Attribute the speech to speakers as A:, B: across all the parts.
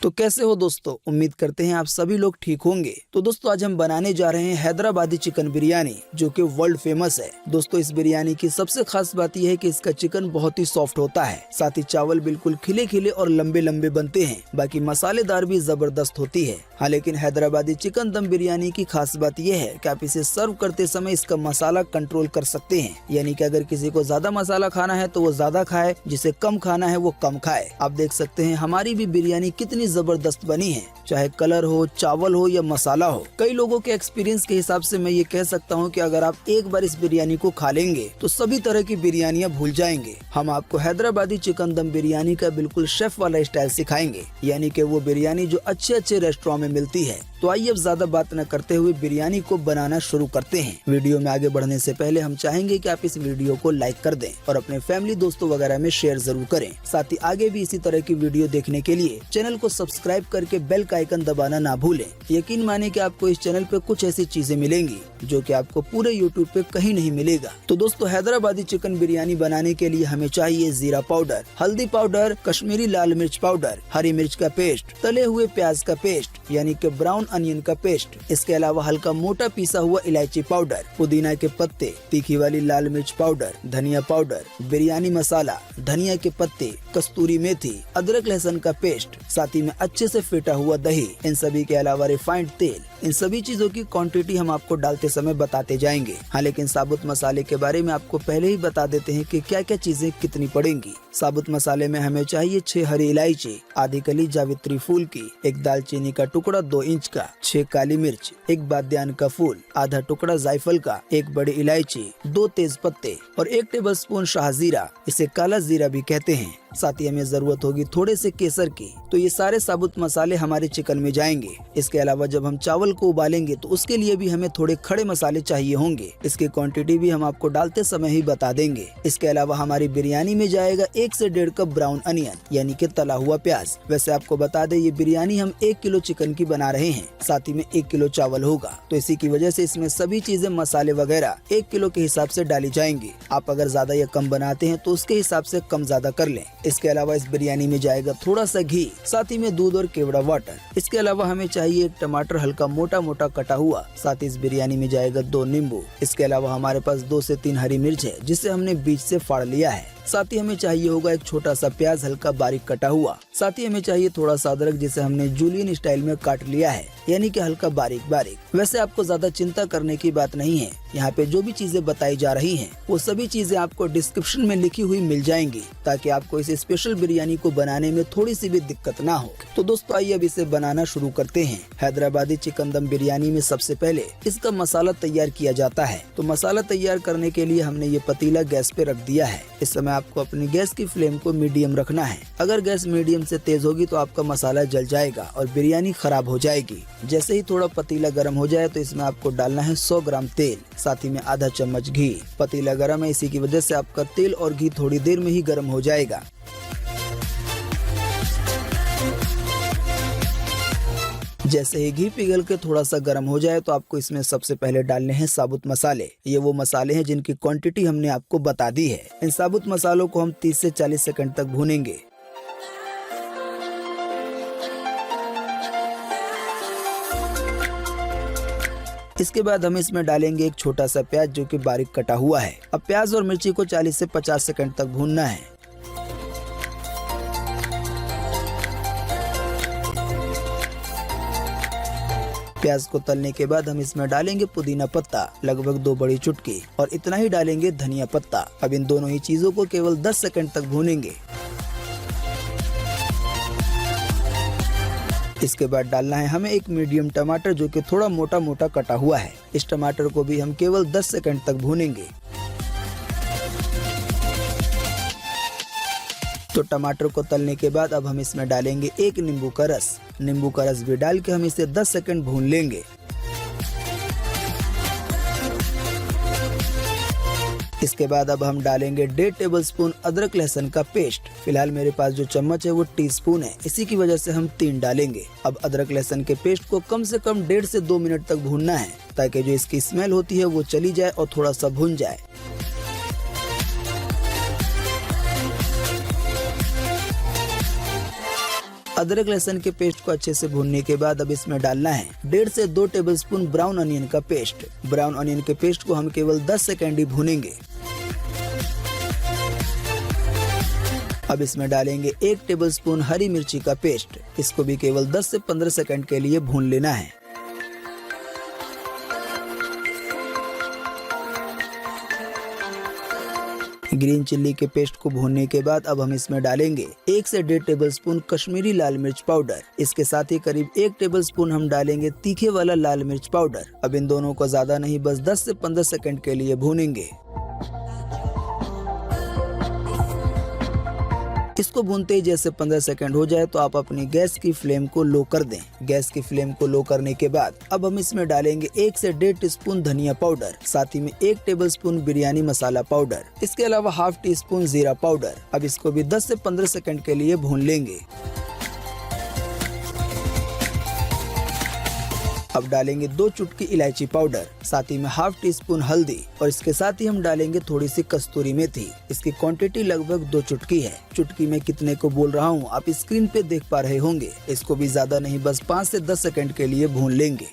A: तो कैसे हो दोस्तों, उम्मीद करते हैं आप सभी लोग ठीक होंगे। तो दोस्तों आज हम बनाने जा रहे हैं हैदराबादी चिकन बिरयानी, जो कि वर्ल्ड फेमस है। दोस्तों इस बिरयानी की सबसे खास बात यह है कि इसका चिकन बहुत ही सॉफ्ट होता है, साथ ही चावल बिल्कुल खिले खिले और लंबे लंबे बनते हैं। बाकी मसालेदार भी जबरदस्त होती है। हाँ, लेकिन हैदराबादी चिकन दम बिरयानी की खास बात यह है कि आप इसे सर्व करते समय इसका मसाला कंट्रोल कर सकते हैं। यानी कि अगर किसी को ज्यादा मसाला खाना है तो वो ज्यादा खाए, जिसे कम खाना है वो कम खाए। आप देख सकते हैं हमारी भी बिरयानी कितनी जबरदस्त बनी है, चाहे कलर हो, चावल हो या मसाला हो। कई लोगों के एक्सपीरियंस के हिसाब से मैं ये कह सकता हूँ कि अगर आप एक बार इस बिरयानी को खा लेंगे तो सभी तरह की बिरयानियाँ भूल जाएंगे। हम आपको हैदराबादी चिकन दम बिरयानी का बिल्कुल शेफ वाला स्टाइल सिखाएंगे, यानी कि वो बिरयानी जो अच्छे अच्छे रेस्टोरेंट में मिलती है। तो आइए अब ज्यादा बात न करते हुए बिरयानी को बनाना शुरू करते हैं। वीडियो में आगे बढ़ने से पहले हम चाहेंगे कि आप इस वीडियो को लाइक कर दें और अपने फैमिली दोस्तों वगैरह में शेयर जरूर करें। साथ ही आगे भी इसी तरह की वीडियो देखने के लिए चैनल को सब्सक्राइब करके बेल का आइकन दबाना ना भूलें। यकीन माने कि आपको इस चैनल पे कुछ ऐसी चीजें मिलेंगी जो कि आपको पूरे यूट्यूब पे कहीं नहीं मिलेगा। तो दोस्तों हैदराबादी चिकन बिरयानी बनाने के लिए हमें चाहिए जीरा पाउडर, हल्दी पाउडर, कश्मीरी लाल मिर्च पाउडर, हरी मिर्च का पेस्ट, तले हुए प्याज का पेस्ट यानी कि ब्राउन अनियन का पेस्ट। इसके अलावा हल्का मोटा पीसा हुआ इलायची पाउडर, पुदीना के पत्ते, तीखी वाली लाल मिर्च पाउडर, धनिया पाउडर, बिरयानी मसाला, धनिया के पत्ते, कस्तूरी मेथी, अदरक लहसुन का पेस्ट, साथ ही में अच्छे से फेटा हुआ दही। इन सभी के अलावा रिफाइंड तेल। इन सभी चीजों की क्वांटिटी हम आपको डालते समय बताते जाएंगे। हाँ, लेकिन साबुत मसाले के बारे में आपको पहले ही बता देते हैं कि क्या क्या चीजें कितनी पड़ेंगी। साबुत मसाले में हमें चाहिए 6 हरी इलायची, आधी कली जावित्री फूल की, एक दालचीनी का टुकड़ा 2 इंच का, 6 काली मिर्च, एक बादियान का फूल, आधा टुकड़ा जायफल का, एक बड़ी इलायची, 2 तेज पत्ते और 1 टेबलस्पून शाहजीरा, इसे काला जीरा भी कहते हैं। साथ ही हमें जरूरत होगी थोड़े से केसर की। तो ये सारे साबुत मसाले हमारे चिकन में जाएंगे। इसके अलावा जब हम चावल को उबालेंगे तो उसके लिए भी हमें थोड़े खड़े मसाले चाहिए होंगे। इसकी क्वांटिटी भी हम आपको डालते समय ही बता देंगे। इसके अलावा हमारी बिरयानी में जाएगा 1 से 1.5 कप ब्राउन अनियन यानी कि तला हुआ प्याज। वैसे आपको बता दें ये बिरयानी हम 1 किलो चिकन की बना रहे हैं, साथ ही में 1 किलो चावल होगा। तो इसी की वजह से इसमें सभी चीजें मसाले वगैरह 1 किलो के हिसाब से डाली जाएंगी। आप अगर ज्यादा या कम बनाते हैं तो उसके हिसाब से कम ज्यादा कर लें। इसके अलावा इस बिरयानी में जाएगा थोड़ा सा घी, साथ ही में दूध और केवड़ा वाटर। इसके अलावा हमें चाहिए 1 टमाटर हल्का मोटा मोटा कटा हुआ, साथ ही इस बिरयानी में जाएगा 2 नींबू। इसके अलावा हमारे पास 2 से 3 हरी मिर्च है जिसे हमने बीच से फाड़ लिया है। साथ ही हमें चाहिए होगा एक छोटा सा प्याज हल्का बारीक कटा हुआ। साथ ही हमें चाहिए थोड़ा सा अदरक जिसे हमने जूलियन स्टाइल में काट लिया है, यानी कि हल्का बारीक बारीक। वैसे आपको ज्यादा चिंता करने की बात नहीं है। यहाँ पे जो भी चीजें बताई जा रही हैं वो सभी चीजें आपको डिस्क्रिप्शन में लिखी हुई मिल जाएंगी, ताकि आपको इस स्पेशल बिरयानी को बनाने में थोड़ी सी भी दिक्कत ना हो। तो दोस्तों आइए अब इसे बनाना शुरू करते हैं। हैदराबादी चिकन दम बिरयानी में सबसे पहले इसका मसाला तैयार किया जाता है। तो मसाला तैयार करने के लिए हमने ये पतीला गैस पे रख दिया है। इस समय आपको अपनी गैस की फ्लेम को मीडियम रखना है। अगर गैस मीडियम से तेज होगी तो आपका मसाला जल जाएगा और बिरयानी खराब हो जाएगी। जैसे ही थोड़ा पतीला गर्म हो जाए तो इसमें आपको डालना है 100 ग्राम तेल, साथ ही में आधा चम्मच घी। पतीला गर्म है, इसी की वजह से आपका तेल और घी थोड़ी देर में ही गर्म हो जाएगा। जैसे ही घी पिघल के थोड़ा सा गर्म हो जाए तो आपको इसमें सबसे पहले डालने हैं साबुत मसाले। ये वो मसाले हैं जिनकी क्वांटिटी हमने आपको बता दी है। इन साबुत मसालों को हम 30 से 40 सेकंड तक भूनेंगे। इसके बाद हम इसमें डालेंगे एक छोटा सा प्याज जो कि बारीक कटा हुआ है। अब प्याज और मिर्ची को 40 से 50 सेकंड तक भूनना है। प्याज को तलने के बाद हम इसमें डालेंगे पुदीना पत्ता, लगभग 2 बड़ी चुटकी, और इतना ही डालेंगे धनिया पत्ता। अब इन दोनों ही चीजों को केवल 10 सेकंड तक भूनेंगे। इसके बाद डालना है हमें एक मीडियम टमाटर जो कि थोड़ा मोटा मोटा कटा हुआ है। इस टमाटर को भी हम केवल 10 सेकंड तक भूनेंगे। तो टमाटर को तलने के बाद अब हम इसमें डालेंगे 1 नींबू का रस। नींबू का रस भी डाल के हम इसे 10 सेकंड भून लेंगे। इसके बाद अब हम डालेंगे 1.5 टेबलस्पून अदरक लहसुन का पेस्ट। फिलहाल मेरे पास जो चम्मच है वो टीस्पून है, इसी की वजह से हम 3 डालेंगे। अब अदरक लहसुन के पेस्ट को कम से कम 1.5 से 2 मिनट तक भूनना है, ताकि जो इसकी स्मेल होती है वो चली जाए और थोड़ा सा भुन जाए। अदरक लहसुन के पेस्ट को अच्छे से भूनने के बाद अब इसमें डालना है 1.5 से 2 टेबलस्पून ब्राउन अनियन का पेस्ट। ब्राउन अनियन के पेस्ट को हम केवल 10 सेकंड ही भूनेंगे। अब इसमें डालेंगे 1 टेबलस्पून हरी मिर्ची का पेस्ट। इसको भी केवल 10 से 15 सेकंड के लिए भून लेना है। ग्रीन चिल्ली के पेस्ट को भूनने के बाद अब हम इसमें डालेंगे 1 से 1.5 टेबलस्पून कश्मीरी लाल मिर्च पाउडर। इसके साथ ही करीब 1 टेबलस्पून हम डालेंगे तीखे वाला लाल मिर्च पाउडर। अब इन दोनों को ज्यादा नहीं, बस 10 से 15 सेकंड के लिए भूनेंगे। इसको भूनते ही जैसे 15 सेकंड हो जाए तो आप अपनी गैस की फ्लेम को लो कर दें। गैस की फ्लेम को लो करने के बाद अब हम इसमें डालेंगे 1 से 1.5 टीस्पून धनिया पाउडर, साथ ही में 1 टेबलस्पून बिरयानी मसाला पाउडर, इसके अलावा ½ टीस्पून जीरा पाउडर। अब इसको भी 10 से 15 सेकंड के लिए भून लेंगे। अब डालेंगे 2 चुटकी इलायची पाउडर, साथ ही में ½ टीस्पून हल्दी और इसके साथ ही हम डालेंगे थोड़ी सी कस्तूरी मेथी। इसकी क्वांटिटी लगभग 2 चुटकी है। चुटकी में कितने को बोल रहा हूँ आप स्क्रीन पे देख पा रहे होंगे। इसको भी ज्यादा नहीं, बस 5 से 10 सेकंड के लिए भून लेंगे।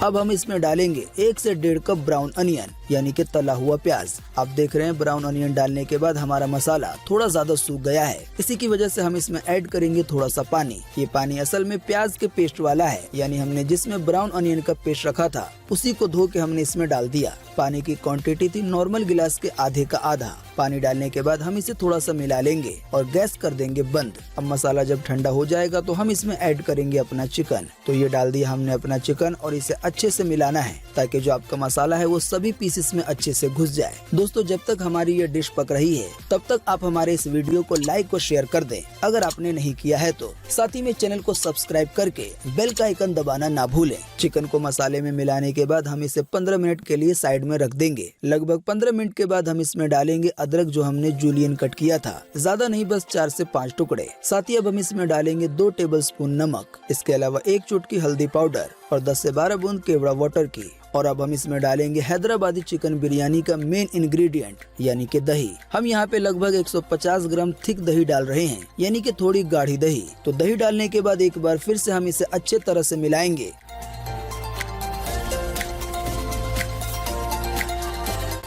A: अब हम इसमें डालेंगे 1 से 1.5 कप ब्राउन अनियन यानी कि तला हुआ प्याज। आप देख रहे हैं ब्राउन अनियन डालने के बाद हमारा मसाला थोड़ा ज्यादा सूख गया है। इसी की वजह से हम इसमें ऐड करेंगे थोड़ा सा पानी। ये पानी असल में प्याज के पेस्ट वाला है, यानी हमने जिसमें ब्राउन अनियन का पेस्ट रखा था उसी को धो के हमने इसमें डाल दिया। पानी की क्वांटिटी थी नॉर्मल गिलास के आधे का आधा। पानी डालने के बाद हम इसे थोड़ा सा मिला लेंगे और गैस कर देंगे बंद। अब मसाला जब ठंडा हो जाएगा तो हम इसमें ऐड करेंगे अपना चिकन। तो ये डाल दिया हमने अपना चिकन और इसे अच्छे से मिलाना है ताकि जो आपका मसाला है वो सभी पीसेस में अच्छे से घुस जाए। दोस्तों, जब तक हमारी ये डिश पक रही है तब तक आप हमारे इस वीडियो को लाइक और शेयर कर दें अगर आपने नहीं किया है तो। साथ ही में चैनल को सब्सक्राइब करके बेल का आइकन दबाना ना भूलें। चिकन को मसाले में मिलाने के बाद हम इसे 15 मिनट के लिए साइड में रख देंगे। लगभग 15 मिनट के बाद हम इसमें डालेंगे अदरक जो हमने जूलियन कट किया था, ज्यादा नहीं, बस 4 से 5 टुकड़े। साथ ही अब हम इसमें डालेंगे 2 टेबलस्पून नमक, इसके अलावा 1 चुटकी हल्दी पाउडर और 10 से 12 बूंद केवड़ा वाटर की। और अब हम इसमें डालेंगे हैदराबादी चिकन बिरयानी का मेन इंग्रेडिएंट यानी कि दही। हम यहाँ पे लगभग 150 ग्राम थिक दही डाल रहे हैं, यानी कि थोड़ी गाढ़ी दही। तो दही डालने के बाद एक बार फिर से हम इसे अच्छे तरह से मिलाएंगे।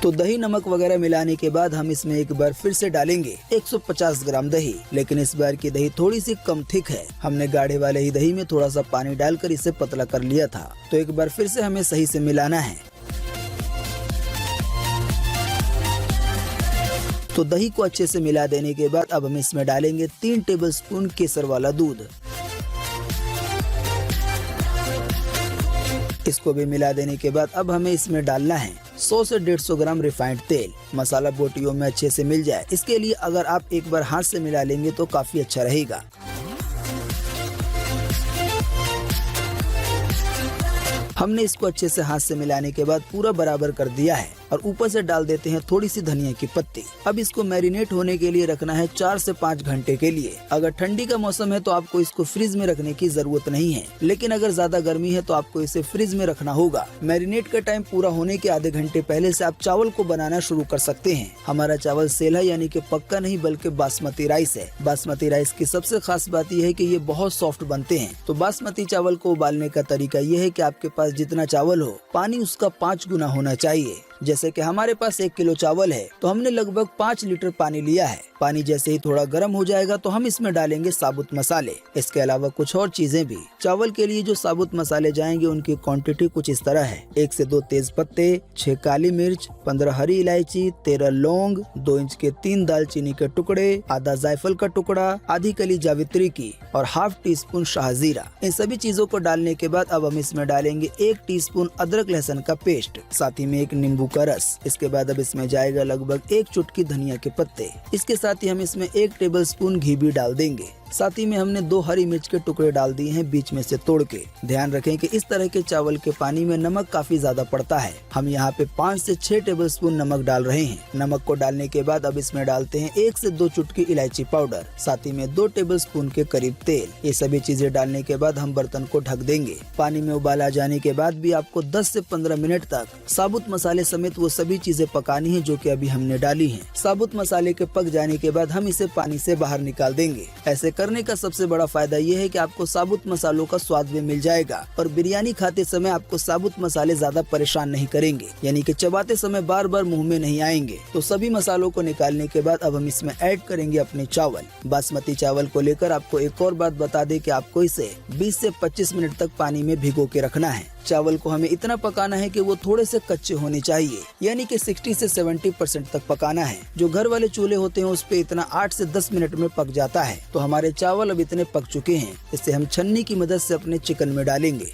A: तो दही नमक वगैरह मिलाने के बाद हम इसमें एक बार फिर से डालेंगे 150 ग्राम दही, लेकिन इस बार की दही थोड़ी सी कम थिक है। हमने गाढ़े वाले ही दही में थोड़ा सा पानी डालकर इसे पतला कर लिया था। तो एक बार फिर से हमें सही से मिलाना है। तो दही को अच्छे से मिला देने के बाद अब हम इसमें डालेंगे 3 टेबलस्पून केसर वाला दूध। इसको भी मिला देने के बाद अब हमें इसमें डालना है 100 से 150 ग्राम रिफाइंड तेल। मसाला बोटियों में अच्छे से मिल जाए इसके लिए अगर आप एक बार हाथ से मिला लेंगे तो काफी अच्छा रहेगा। हमने इसको अच्छे से हाथ से मिलाने के बाद पूरा बराबर कर दिया है और ऊपर से डाल देते हैं थोड़ी सी धनिया की पत्ती। अब इसको मैरिनेट होने के लिए रखना है 4 से 5 घंटे के लिए। अगर ठंडी का मौसम है तो आपको इसको फ्रिज में रखने की जरूरत नहीं है, लेकिन अगर ज्यादा गर्मी है तो आपको इसे फ्रिज में रखना होगा। मैरिनेट का टाइम पूरा होने के आधे घंटे पहले से आप चावल को बनाना शुरू कर सकते हैं। हमारा चावल सेला यानी कि पक्का नहीं बल्कि बासमती राइस है। बासमती राइस की सबसे खास बात यह है कि ये बहुत सॉफ्ट बनते हैं। तो बासमती चावल को उबालने का तरीका यह है कि आपके पास जितना चावल हो पानी उसका 5 गुना होना चाहिए। जैसे कि हमारे पास 1 किलो चावल है तो हमने लगभग 5 लीटर पानी लिया है। पानी जैसे ही थोड़ा गर्म हो जाएगा तो हम इसमें डालेंगे साबुत मसाले, इसके अलावा कुछ और चीजें भी। चावल के लिए जो साबुत मसाले जाएंगे उनकी क्वांटिटी कुछ इस तरह है: 1 से 2 तेज पत्ते, 6 काली मिर्च, 15 हरी इलायची, 13 लौंग, 2 इंच के 3 दालचीनी के टुकड़े, आधा जायफल का टुकड़ा, आधी कली जावित्री की और ½ टीस्पून शाहजीरा। इन सभी चीजों को डालने के बाद अब हम इसमें डालेंगे 1 टीस्पून अदरक लहसुन का पेस्ट, साथ ही में 1 नींबू का रस। इसके बाद अब इसमें जाएगा लगभग 1 चुटकी धनिया के पत्ते। इसके साथ ही हम इसमें 1 टेबलस्पून घी भी डाल देंगे। साथ ही में हमने 2 हरी मिर्च के टुकड़े डाल दिए हैं बीच में से तोड़ के। ध्यान रखें कि इस तरह के चावल के पानी में नमक काफी ज्यादा पड़ता है। हम यहाँ पे 5 से 6 टेबलस्पून नमक डाल रहे हैं। नमक को डालने के बाद अब इसमें डालते हैं 1 से 2 चुटकी इलायची पाउडर, साथ ही में 2 टेबलस्पून के करीब तेल। ये सभी चीजें डालने के बाद हम बर्तन को ढक देंगे। पानी में उबाल आ जाने के बाद भी आपको 10 से 15 मिनट तक साबुत मसाले समेत वो सभी चीजें पकानी है जो कि अभी हमने डाली हैं। साबुत मसाले के पक जाने के बाद हम इसे पानी से बाहर निकाल देंगे। ऐसे करने का सबसे बड़ा फायदा ये है कि आपको साबुत मसालों का स्वाद भी मिल जाएगा और बिरयानी खाते समय आपको साबुत मसाले ज्यादा परेशान नहीं करेंगे, यानी कि चबाते समय बार बार मुंह में नहीं आएंगे। तो सभी मसालों को निकालने के बाद अब हम इसमें ऐड करेंगे अपने चावल। बासमती चावल को लेकर आपको एक और बात बता दें कि आपको इसे 20 से 25 मिनट तक पानी में भिगो के रखना है। चावल को हमें इतना पकाना है कि वो थोड़े से कच्चे होने चाहिए, यानी कि 60 से 70% तक पकाना है। जो घर वाले चूल्हे होते हैं उस पे इतना 8 से 10 मिनट में पक जाता है। तो हमारे चावल अब इतने पक चुके हैं। इसे हम छन्नी की मदद से अपने चिकन में डालेंगे।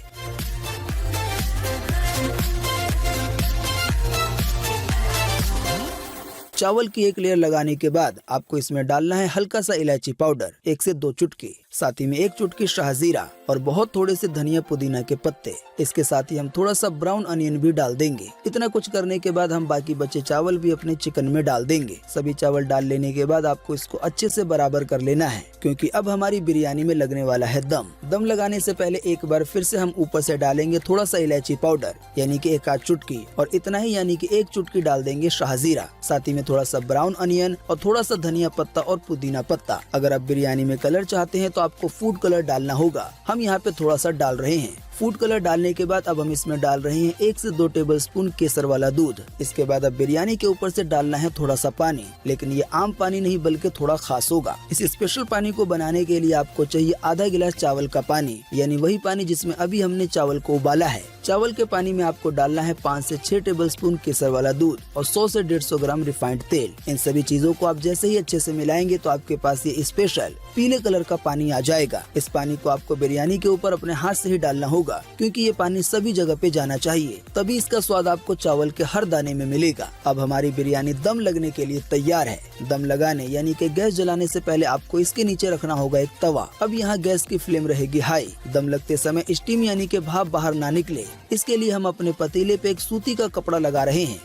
A: चावल की एक लेयर लगाने के बाद आपको इसमें डालना है हल्का सा इलायची पाउडर, 1 से 2 चुटकी, साथ ही में 1 चुटकी शाहजीरा और बहुत थोड़े से धनिया पुदीना के पत्ते। इसके साथ ही हम थोड़ा सा ब्राउन अनियन भी डाल देंगे। इतना कुछ करने के बाद हम बाकी बचे चावल भी अपने चिकन में डाल देंगे। सभी चावल डाल लेने के बाद आपको इसको अच्छे से बराबर कर लेना है, क्योंकि अब हमारी बिरयानी में लगने वाला है दम। दम लगाने से पहले एक बार फिर से हम ऊपर से डालेंगे थोड़ा सा इलायची पाउडर, यानी कि 1 आध चुटकी, और इतना ही यानी कि 1 चुटकी डाल देंगे शाहजीरा। साथ ही में थोड़ा सा ब्राउन अनियन और थोड़ा सा धनिया पत्ता और पुदीना पत्ता। अगर आप बिरयानी में कलर चाहते हैं तो आपको फूड कलर डालना होगा। हम यहाँ पे थोड़ा सा डाल रहे हैं। फूड कलर डालने के बाद अब हम इसमें डाल रहे हैं 1 से 2 टेबलस्पून केसर वाला दूध। इसके बाद अब बिरयानी के ऊपर से डालना है थोड़ा सा पानी, लेकिन ये आम पानी नहीं बल्कि थोड़ा खास होगा। इस स्पेशल पानी को बनाने के लिए आपको चाहिए आधा गिलास चावल का पानी, यानी वही पानी जिसमें अभी हमने चावल को उबाला है। चावल के पानी में आपको डालना है 5 से 6 टेबलस्पून केसर वाला दूध और 100 से 150 ग्राम रिफाइंड तेल। इन सभी चीजों को आप जैसे ही अच्छे से मिलाएंगे तो आपके पास ये स्पेशल पीले कलर का पानी आ जाएगा। इस पानी को आपको बिरयानी के ऊपर अपने हाथ से ही डालना होगा, क्योंकि ये पानी सभी जगह पे जाना चाहिए, तभी इसका स्वाद आपको चावल के हर दाने में मिलेगा। अब हमारी बिरयानी दम लगने के लिए तैयार है। दम लगाने यानी कि गैस जलाने से पहले आपको इसके नीचे रखना होगा एक तवा। अब यहाँ गैस की फ्लेम रहेगी हाई। दम लगते समय स्टीम यानी कि भाप बाहर ना निकले, इसके लिए हम अपने पतीले पे एक सूती का कपड़ा लगा रहे हैं।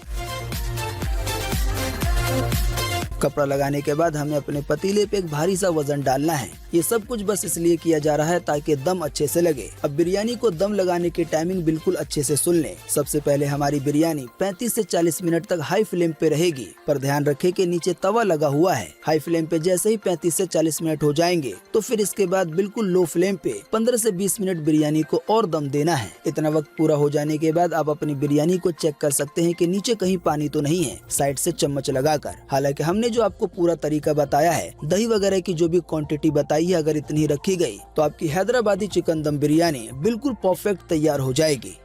A: कपड़ा लगाने के बाद हमें अपने पतीले पे एक भारी सा वजन डालना है। ये सब कुछ बस इसलिए किया जा रहा है ताकि दम अच्छे से लगे। अब बिरयानी को दम लगाने की टाइमिंग बिल्कुल अच्छे से सुन लें। सबसे पहले हमारी बिरयानी 35 से 40 मिनट तक हाई फ्लेम पे रहेगी, पर ध्यान रखें कि नीचे तवा लगा हुआ है। हाई फ्लेम पे जैसे ही 35 से 40 मिनट हो जाएंगे तो फिर इसके बाद बिल्कुल लो फ्लेम पे 15 से 20 मिनट बिरयानी को और दम देना है। इतना वक्त पूरा हो जाने के बाद आप अपनी बिरयानी को चेक कर सकते हैं कि नीचे कहीं पानी तो नहीं है, साइड से चम्मच लगाकर। हालांकि हमने जो आपको पूरा तरीका बताया है, दही वगैरह की जो भी क्वांटिटी बताई है, अगर इतनी रखी गई तो आपकी हैदराबादी चिकन दम बिरयानी बिल्कुल परफेक्ट तैयार हो जाएगी।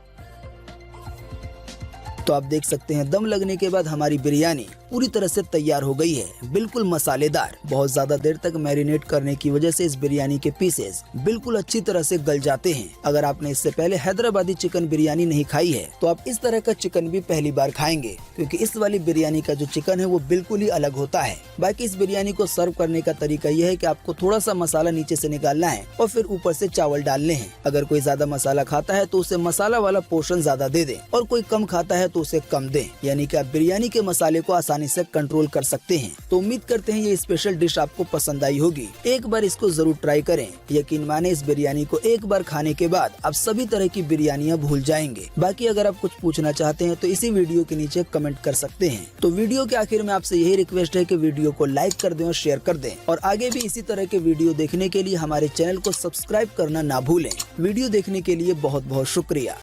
A: तो आप देख सकते हैं दम लगने के बाद हमारी बिरयानी पूरी तरह से तैयार हो गई है, बिल्कुल मसालेदार। बहुत ज्यादा देर तक मैरिनेट करने की वजह से इस बिरयानी के पीसेस बिल्कुल अच्छी तरह से गल जाते हैं। अगर आपने इससे पहले हैदराबादी चिकन बिरयानी नहीं खाई है तो आप इस तरह का चिकन भी पहली बार खाएंगे, क्योंकि इस वाली बिरयानी का जो चिकन है वो बिल्कुल ही अलग होता है। बाकी इस बिरयानी को सर्व करने का तरीका यह है कि आपको थोड़ा सा मसाला नीचे से निकालना है और फिर ऊपर से चावल डालने हैं। अगर कोई ज्यादा मसाला खाता है तो उसे मसाला वाला पोर्शन ज्यादा दे दें, और कोई कम खाता है तो उसे कम दें, यानी कि आप बिरयानी के मसाले को आसानी से कंट्रोल कर सकते हैं। तो उम्मीद करते हैं ये स्पेशल डिश आपको पसंद आई होगी। एक बार इसको जरूर ट्राई करें। यकीन माने इस बिरयानी को एक बार खाने के बाद आप सभी तरह की बिरयानियां भूल जाएंगे। बाकी अगर आप कुछ पूछना चाहते हैं तो इसी वीडियो के नीचे कमेंट कर सकते हैं। तो वीडियो के आखिर में आपसे यही रिक्वेस्ट है कि वीडियो को लाइक कर दें और शेयर कर दें, और आगे भी इसी तरह के वीडियो देखने के लिए हमारे चैनल को सब्सक्राइब करना ना भूलें। वीडियो देखने के लिए बहुत बहुत शुक्रिया।